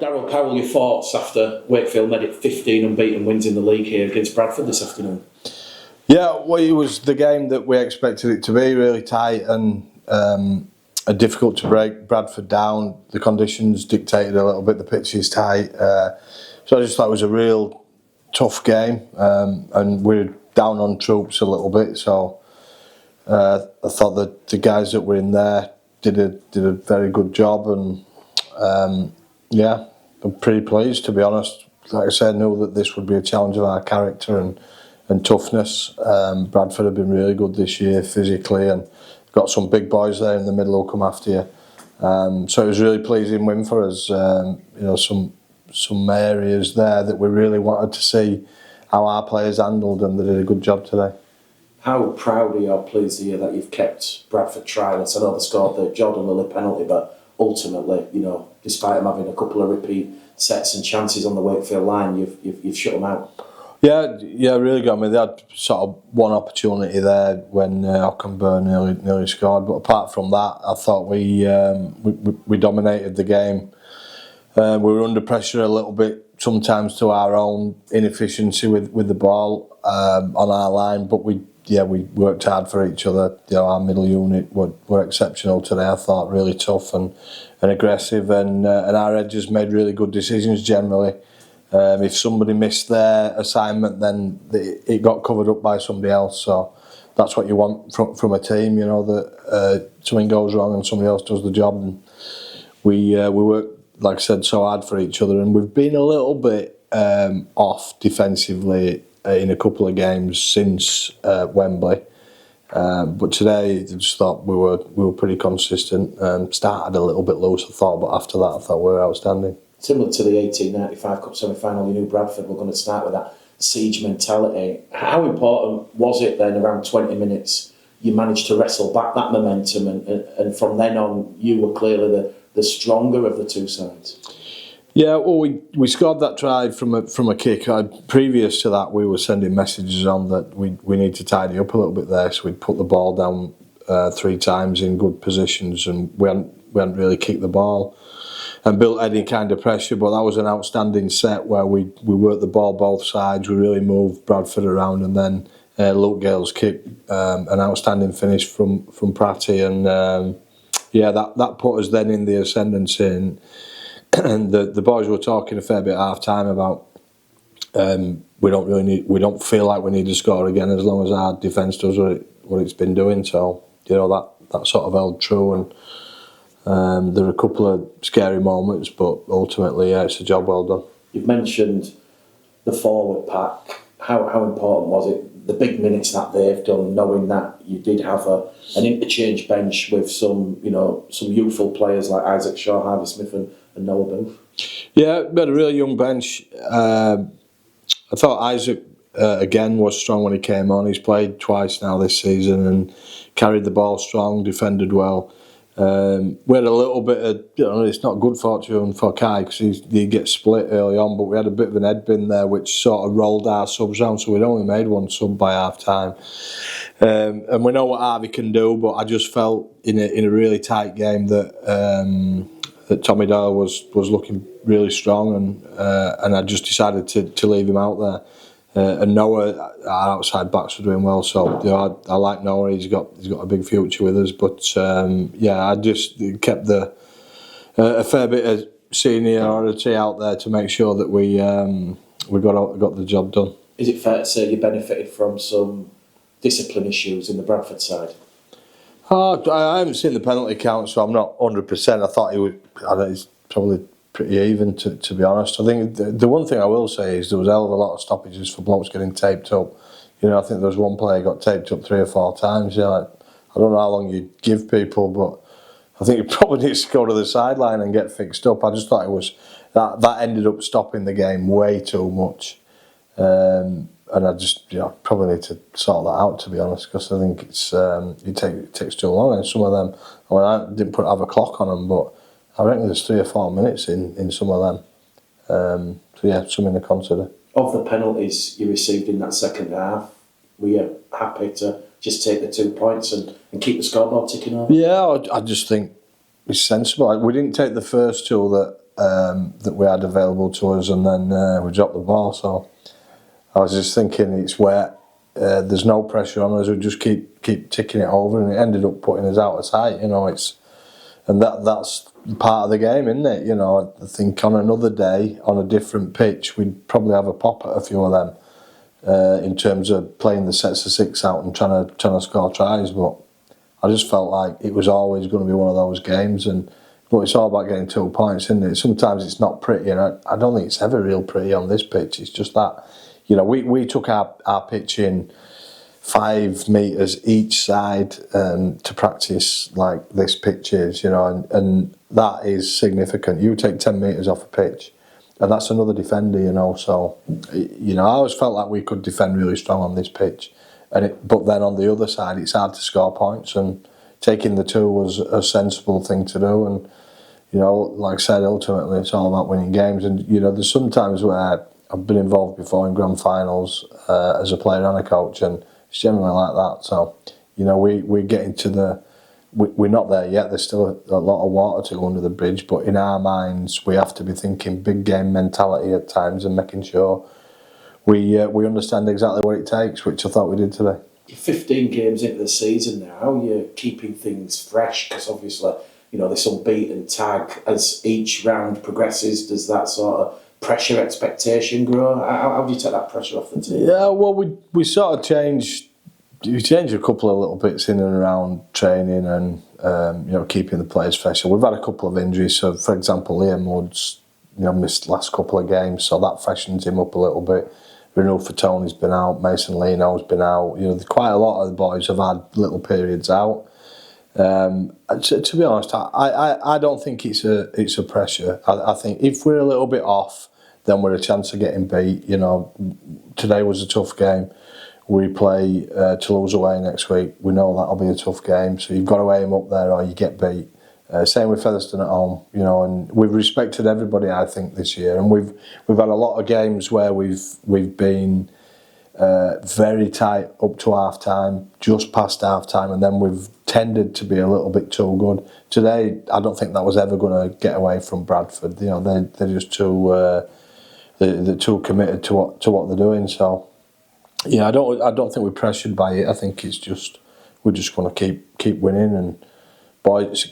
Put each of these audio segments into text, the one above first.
Darryl Powell, your thoughts after Wakefield made it 15 unbeaten wins in the league here against Bradford this afternoon? Yeah, well, it was the game that we expected it to be, really tight and difficult to break Bradford down. The conditions dictated a little bit, the pitch is tight. So I just thought it was a real tough game, and we're down on troops a little bit. So I thought that the guys that were in there did a very good job, and yeah, I'm pretty pleased, to be honest. Like I said, I knew that this would be a challenge of our character and toughness. Bradford have been really good this year physically, and got some big boys there in the middle who'll come after you. So it was a really pleasing win for us. Some areas there that we really wanted to see how our players handled, and they did a good job today. How proud are you or pleased are you that you've kept Bradford trialists? I know they scored the Jordan Lilly penalty, but ultimately, despite them having a couple of repeat sets and chances on the Wakefield line, you've shut them out. Yeah, really got me. They had sort of one opportunity there when Ockenburn nearly scored, but apart from that, I thought we dominated the game. We were under pressure a little bit, sometimes to our own inefficiency with the ball on our line, but we worked hard for each other. Our middle unit were exceptional today. I thought really tough and aggressive, and our edges made really good decisions generally. If somebody missed their assignment, then it got covered up by somebody else. So that's what you want from a team, that something goes wrong and somebody else does the job. And we work, like I said, so hard for each other, and we've been a little bit off defensively in a couple of games since Wembley. But today, I just thought we were pretty consistent. Started a little bit loose, I thought, but after that, I thought we were outstanding. Similar to the 1895 Cup semi-final, you knew Bradford were going to start with that siege mentality. How important was it then, around 20 minutes, you managed to wrestle back that momentum, and from then on, you were clearly the stronger of the two sides? Yeah, well, we scored that try from a kick. Previous to that, we were sending messages on that we need to tidy up a little bit there, so we'd put the ball down 3 times in good positions, and we hadn't really kicked the ball and built any kind of pressure. But that was an outstanding set where we worked the ball both sides. We really moved Bradford around, and then Luke Gale's kick, an outstanding finish from Pratty, and that put us then in the ascendancy. And the boys were talking a fair bit at half time about we don't feel like we need to score again as long as our defence does what it's been doing. So that sort of held true, and there were a couple of scary moments, but ultimately, it's a job well done. You've mentioned the forward pack. How important was it, the big minutes that they've done, knowing that you did have an interchange bench with some youthful players like Isaac Shaw, Harvey Smith and Noah Booth? Yeah, we had a really young bench. I thought Isaac again was strong when he came on. He's played twice now this season and carried the ball strong, defended well. We had a little bit of, it's not good fortune for Kai because he gets split early on, but we had a bit of an head bin there which sort of rolled our subs round, so we'd only made one sub by half time. And we know what Harvey can do, but I just felt in a really tight game that Tommy Doyle was looking really strong, and I just decided to leave him out there. And Noah, our outside backs were doing well, so I like Noah. He's got a big future with us. But I just kept a fair bit of seniority out there to make sure that we got the job done. Is it fair to say you benefited from some discipline issues in the Bradford side? I haven't seen the penalty count, so I'm not 100%. I thought he's probably pretty even, to be honest. I think the one thing I will say is there was a hell of a lot of stoppages for blokes getting taped up. I think there was one player got taped up 3 or 4 times. I don't know how long you give people, but I think you probably need to go to the sideline and get fixed up. I just thought it was that ended up stopping the game way too much. And I just probably need to sort that out, to be honest, because I think it takes too long. And some of them, I didn't have a clock on them, but I reckon there's 3 or 4 minutes in some of them. Something to consider. Of the penalties you received in that second half, were you happy to just take the 2 points and keep the scoreboard ticking over? Yeah, I just think it's sensible. We didn't take the first 2 that we had available to us, and then we dropped the ball. So I was just thinking, it's wet. There's no pressure on us. We just keep ticking it over, and it ended up putting us out of sight. That's part of the game, isn't it? I think on another day, on a different pitch, we'd probably have a pop at a few of them in terms of playing the sets of 6 out and trying to score tries. But I just felt like it was always going to be one of those games, but it's all about getting 2 points, isn't it? Sometimes it's not pretty, and I don't think it's ever real pretty on this pitch. It's just that, we took our pitch in 5 metres each side to practice like this pitch is, and that is significant. You take 10 metres off a pitch, and that's another defender, So, I always felt like we could defend really strong on this pitch, but then on the other side, it's hard to score points, and taking the 2 was a sensible thing to do. And like I said, ultimately it's all about winning games. And there's some times where I've been involved before in grand finals as a player and a coach, and it's generally like that. So, we're getting to we're not there yet. There's still a lot of water to go under the bridge, but in our minds, we have to be thinking big game mentality at times and making sure we understand exactly what it takes, which I thought we did today. You're 15 games into the season now. How are you keeping things fresh? Because obviously, this unbeaten tag, as each round progresses, does that sort of pressure expectation grow? How do you take that pressure off the team? Yeah, well, we sort of changed a couple of little bits in and around training and keeping the players fresh. So we've had a couple of injuries. So, for example, Liam Woods missed the last couple of games, so that freshens him up a little bit. Renal Fatoni's been out, Mason Leno's been out. Quite a lot of the boys have had little periods out. To be honest, I don't think it's a pressure. I think if we're a little bit off, then we're a chance of getting beat. Today was a tough game. We play Toulouse away next week. We know that'll be a tough game, so you've got to aim up there or you get beat. Same with Featherstone at home, and we've respected everybody, I think, this year, and we've had a lot of games where we've been very tight up to half time, just past half time, and then we've tended to be a little bit too good. Today, I don't think that was ever going to get away from Bradford. They're just too they're too committed to what they're doing. So I don't think we're pressured by it. I think it's just we're just going to keep winning and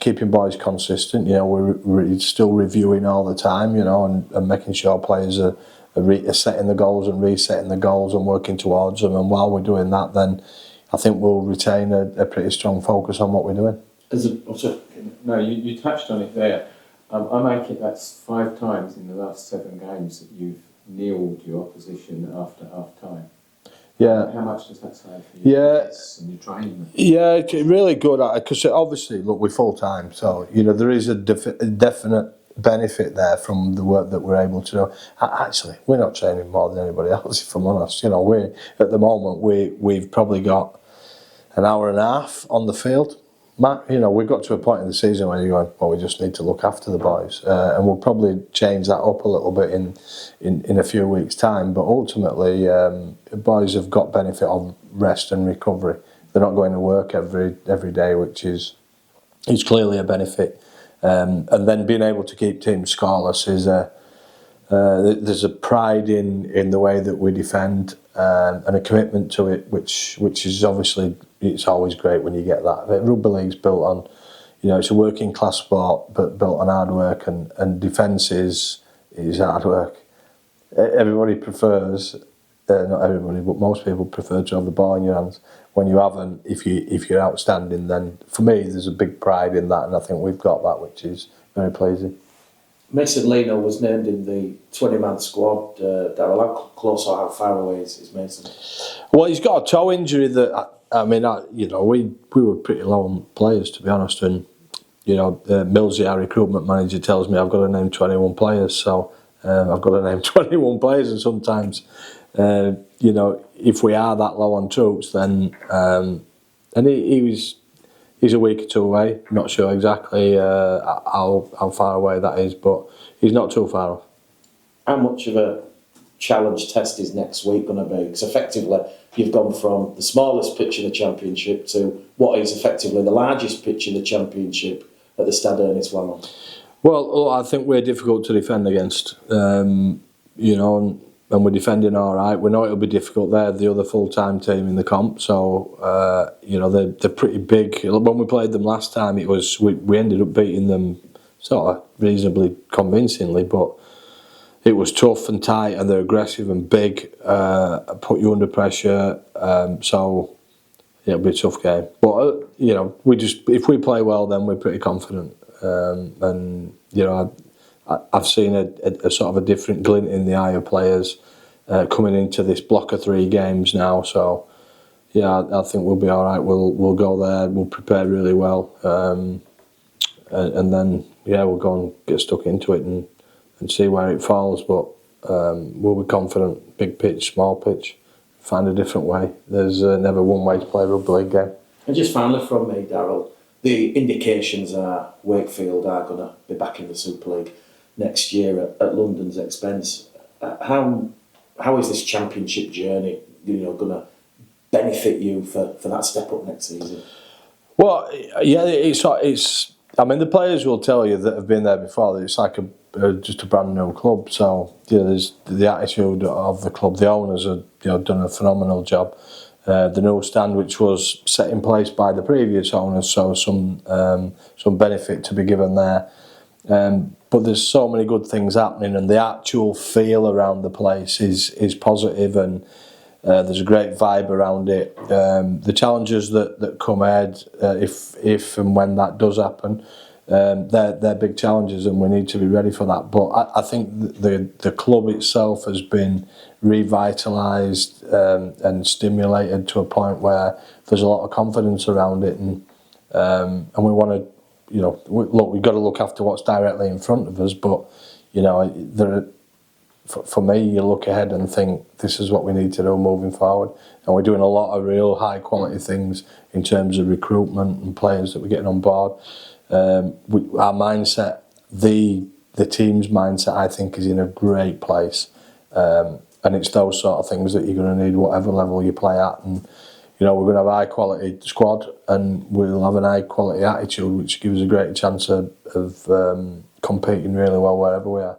keeping boys consistent. We're still reviewing all the time. And making sure players are setting the goals and resetting the goals and working towards them. And while we're doing that, then I think we'll retain a pretty strong focus on what we're doing. No, you touched on it there. I make it that's 5 times in the last 7 games that you've kneeled your opposition after half time. Yeah. How much does that say for you? Yeah. And your training? Yeah, it's really good because obviously, look, we're full time, so there is a definite benefit there from the work that we're able to do. Actually, we're not training more than anybody else, if I'm honest. We at the moment we've probably got an hour and a half on the field. Matt, we've got to a point in the season where you're going, well, we just need to look after the boys, and we'll probably change that up a little bit in a few weeks' time. But ultimately, boys have got benefit of rest and recovery. They're not going to work every day, which is clearly a benefit. And then being able to keep teams scoreless is there's a pride in the way that we defend and a commitment to it, which is obviously. It's always great when you get that. Rugby league's built on, it's a working class sport, but built on hard work, and defence is hard work. Everybody prefers, not everybody, but most people prefer to have the ball in your hands. When you haven't, if you're outstanding, then for me there's a big pride in that, and I think we've got that, which is very pleasing. Mason Leno was named in the 20-man squad. Darryl, how close or how far away is Mason? Well, he's got a toe injury that. We were pretty low on players, to be honest, and Millsy, our recruitment manager, tells me I've got to name 21 players, so I've got to name 21 players, and sometimes, if we are that low on troops, then and he's a week or 2 away. Not sure exactly how far away that is, but he's not too far off. How much of a challenge test is next week going to be? Because effectively you've gone from the smallest pitch in the championship to what is effectively the largest pitch in the championship at the Stade Ernest Wallon. Well, I think we're difficult to defend against. You know, and we're defending all right. We know it'll be difficult. They're the other full-time team in the comp, so you know they're pretty big. When we played them last time, we ended up beating them sort of reasonably convincingly, but it was tough and tight, and they're aggressive and big, put you under pressure. So yeah, it'll be a tough game. But you know, if we play well, then we're pretty confident. And you know, I've seen a sort of a different glint in the eye of players coming into this block of 3 games now. So yeah, I think we'll be all right. We'll go there. We'll prepare really well, and then yeah, we'll go and get stuck into it and see where it falls. But we'll be confident. Big pitch, small pitch, find a different way. There's never one way to play a rugby league game. And just finally from me, Darryl, the indications are Wakefield are going to be back in the Super League next year at London's expense. How is this championship journey, you know, going to benefit you for that step up next season? Well, yeah, it's. I mean, the players will tell you that have been there before that it's like just a brand new club. So yeah, there's the attitude of the club. The owners have done a phenomenal job. The new stand, which was set in place by the previous owners, so some benefit to be given there. But there's so many good things happening, and the actual feel around the place is positive, and there's a great vibe around it. The challenges that come ahead, if and when that does happen, they're big challenges, and we need to be ready for that. But I think the club itself has been revitalised and stimulated to a point where there's a lot of confidence around it, and we want to. We've got to look after what's directly in front of us, but for me, you look ahead and think this is what we need to do moving forward, and we're doing a lot of real high quality things in terms of recruitment and players that we're getting on board. Our mindset, the team's mindset, I think, is in a great place, and it's those sort of things that you're going to need whatever level you play at. And we're going to have a high quality squad, and we'll have an high quality attitude, which gives us a great chance of competing really well wherever we are.